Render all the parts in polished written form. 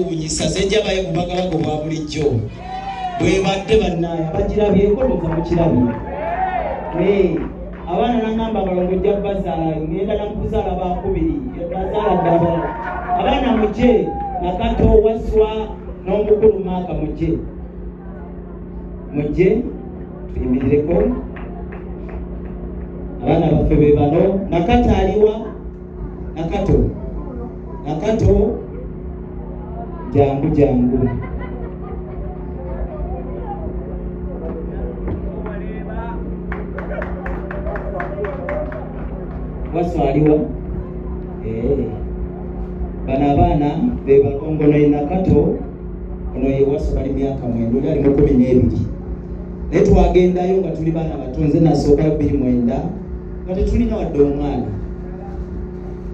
beewuunyisa sejjabayo bubagabago bwa bulijjo bwe badde bannaaya bagirabyeko loza mukirabye abaana nangamba abalongo jja bazaala ngenda namukuzaala bakubiri bazaala ddala abaana mujje Nakato Waswa n'omukulu Maaka mujje tuyimirireko abaana baffe be bano Nakato aliwa Nakato jangu Waswa aliwa bano abaana be balongo no Nakato ono ye Waswa bali myaka 9 ali mu 12 naye twagendayo nga tuli baana batonze nasooka 29 nga tetulina wadde omwana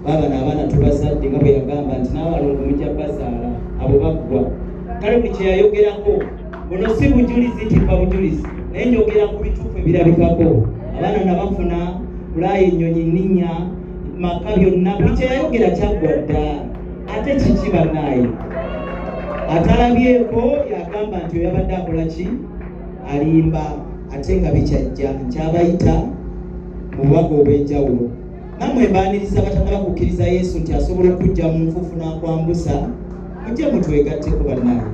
baba n'abaana tubazadde nga bwe yagamba nti n'abalongo mujja bazaala abo baggwa kale buli kye yayogerako buno si bujulizi tipa bujulizi naye njogera ku bituufu ebirabikako abaana nabafuna bulaaya ennyonyi nninya maka byonna buli kye yayogera kyaggwa dda ate kiki bannaaye atalabyeko yagamba nti oyo yabadde akola ki alimba ate nga bikyajja nkyabayita mu bubaka obw'enjawulo namwe mbaaniriza batanaba kukkiriza Yesu nti asobola okujja mu nfuufu n'akwambusa mujje mutwegatteko bannaaye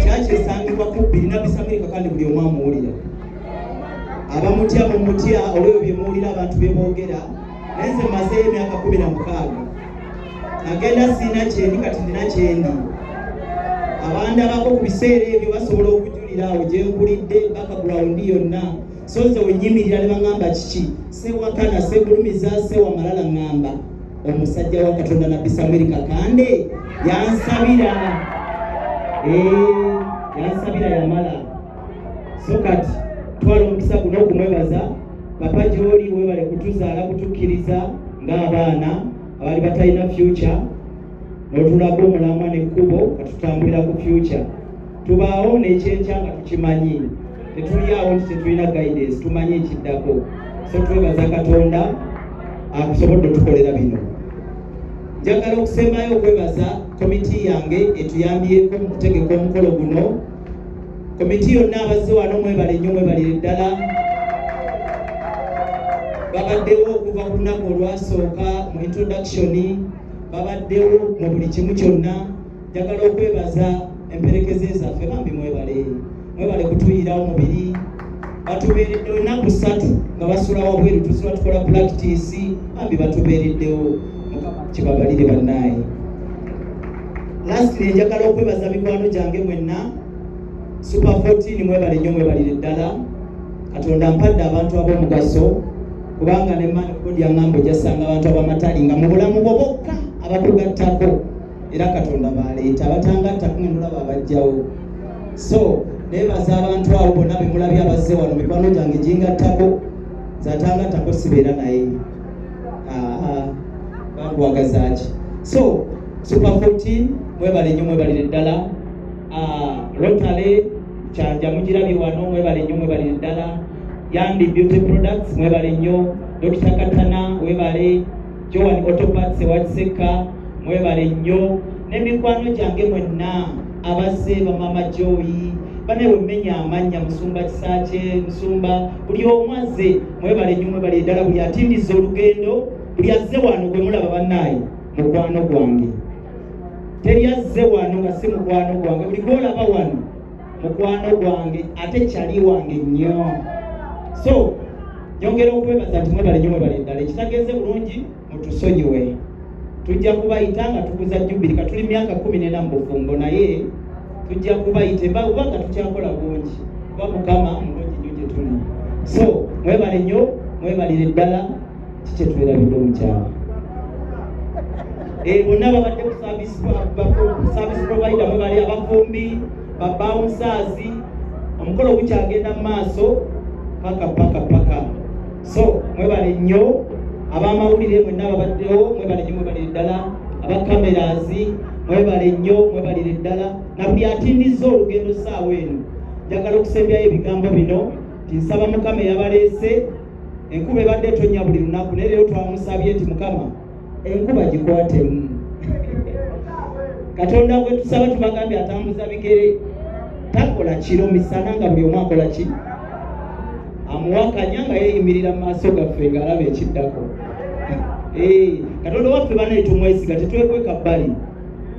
kyaki esangibwa ku 2 na Bisamerika kandi buli omu amuwulira abamutya mu mutya olweyo bye muwulira abantu bye boogera naye nze mmazeeyo emyaka 16 nagenda siina kyendi kati ndina kyendi abandabako ku biseera ebyo basobola okujulira awo gye nkulidde background yonna so nze wenyimirira ne baŋŋamba kiki sewakana segulumiza sewamalala ŋŋamba omusajja wa Katonda na Bisamerika kande yansabira yamala so kati twala omukisa guno okumwebaza papa gy'oli webale kutuzaala kutukkiriza ng'abaana abali batalina future n'otulaga omulamwa n'ekkubo katutambulira ku future tubaawo n'ekyenkya nga tukimanyi tetuli awo nti tetulina guidance tumanyi ekiddako so twebaza Katonda akusobodde otukolera bino njagala okusembayo okwebaza komiti yange etuyambyeko mu kutegeka omukolo guno komiti yonna abazze wano mwebale nnyo mwebalire ddala babaddewo okuva ku lunaku olwasooka mu introduction babaddewo mu buli kimu kyonna njagala okwebaza emperekeze zaffe bambi mwebale kutuyirawo mubiri batubeereddewo ennaku 3 nga basulawo bweru tusula tukola practice bambi batubeereddewo mukama kibabalire bannaaye lastly njagala okwebaza mikwano gyange mwenna Super 14 mwebale nnyo mwebalire ddala Katonda mpadde abantu ab'omugaso kubanga ne mani kodi yangambo jasanga abantu abamatali nga mu bulamu bwo bokka abakugattako era Katonda baleeta abatangatta kunula babajjawo so nebaza abantu abo bonna be mulabye abazze wano mikwano gyange gingattako zatangattako sibeera naye bakwagazaaki so Super 14 mwebale nnyo mwebalire ddala Rotary kyanja mugirabye wano mwebale nnyo mwebalire ddala Yandi Beauty Products mwebale nnyo Dr. Katana mwebale Joan Auto Parts Watseka mwebale nnyo n'emikwano gyange mwenna abazze bamama Joy bane wemenya amanya Musumba Kisaache Musumba buli omu azze mwebale nnyo mwebale ddala buli atindiza olugendo buli azze wano gwe mulaba bannaaye mukwano gwange teri azze wano nga si mukwano gwange buli gwolaba wano mukwano gwange ate kyali wange nnyo so nyongera okwebaza nti mwebale nnyo mwebale ddala ekitagenze bulungi mutusonyiwe tujja kubayita nga tukuza jubiri katuli myaka 14 mu bufumbo naye tujja kubayita embaga nga tukyakola bungi kuba mukama mulungi nnyo gye tuli so mwebale nnyo mwebalire ddala kikyetuwerabidde omukyala bonna babadde ku service provider mwebale abafumbi babouncers omukolo gukyagenda mu maaso paka so mwebale nnyo abamawulire mwenna babaddewo mwebale nnyo mwebalire ddala abakameras mwebale nnyo mwebalire ddala na buli atindiza olugendo saawa eno njagala okusembyayo ebigambo bino tinsaba mukama eyabaleese enkuba ebadde etonya buli lunaku naye leero twamusabye nti Mukama enkuba gikwatemu. Katonda gwe tusaba tubagambye atambuza bigere, takola kiro misana nga buli omu akola ki? Amuwakanya nga yeeyimirira mu maaso gaffe ng'alaba ekiddako. Katonda waffe banaye tumwesiga, tetwekweka bbali.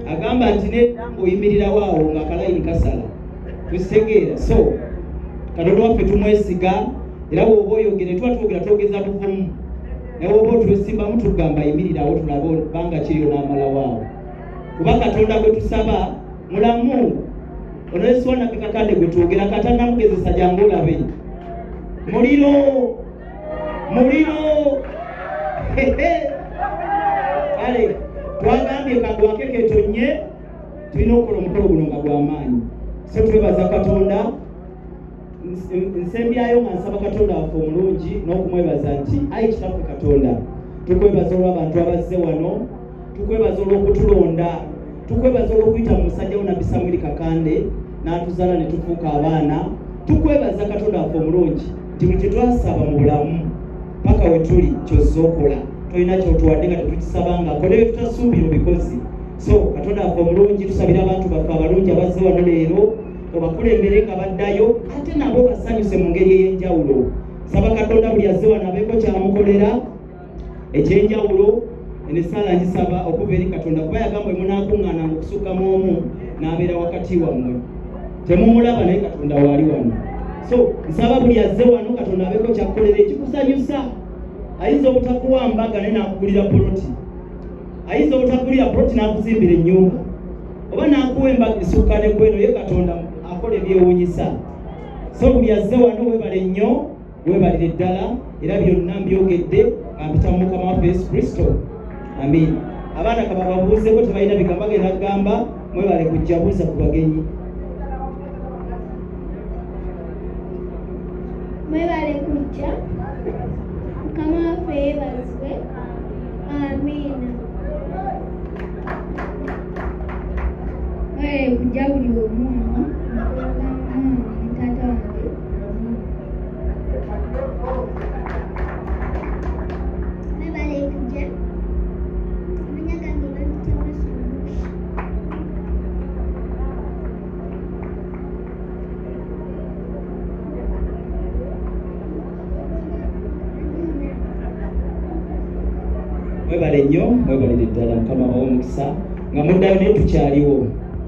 Agamba nti nedda ng'oyimirirawo awo ng'akalayini kasala. Tukitegeera. So Katonda waffe tumwesiga, era bw'oba oyogere tuba twogera twogeza buvumu. Naye bw'oba otwesimbamu tugamba yimirirawo tulabe banga kiriyo n'amalawo awo. Kuba Katonda gwe tusaba mulamu. Ono Yesu wanake kakande gwe twogera katannamugezesa jangu olabe. Muliro kale twagambye kagwake ketonye, tulina okukola omukolo guno nga gw'amaanyi. So twebaza Katonda, nsembyayo nga nsaba Katonda waffe omulungi n'okumwebaza nti ayi kitaffe Katonda, tukwebaza olw'abantu abazze wano, tukwebaza olw'okutulonda, tukwebaza olw'okuyita mu musajja wo Nabbi Samwiri Kakande n'atuzaala ne tufuuka abaana. Tukwebaza Katonda waffe omulungi nti buli tetwasaba mu bulamu paka we tuli ky'ozza okola, tolina kyotuwadde nga tetukisabanga akole bye tutasuubira obikozi. So Katonda waffe omulungi tusabira abantu baffe abalungi abazze wano leero, obakulembere nga baddayo ate nabo basanyuse mu ngeri ey'enjawulo. Saba Katonda buli azze wano abeeko kyamukolera ekyenjawulo. Enesaala ngisaba okuva eri Katonda kuba yagamba munaakuŋŋaananga okusukkamu omu n'abeera wakati wammwe. Temumulaba naye Katonda waali wano. So nsaba buli azze wano Katonda abeeko kyakukolera ekikusanyusa. Ayinza obutakuwa mbaga naye n'akugulira poloti. Ayinza obutakugulira poloti n'akuzimbira ennyumba. Oba n'akuwa embaga esukka ne gweno ye Katonda akola ebyewuunyisa. So buli azze wano weebale nnyo, weebalire ddala, era byonna mbyogedde nga mpita mu Mukama waffe Yesu Kristo. Amin. Abaana kaba babuuzeko tebalina bigambo bagenda kugamba, mwebale kujja buuza ku bagenyi. Mwebale kujja. Mukama waffe yeebazibwe. Amiina. Mwebale kujja buli omu taata wange. Mwebale kujja. Mwebale nnyo, mwebalire ddala Mukama abawe omukisa nga muddayo naye tukyaliwo.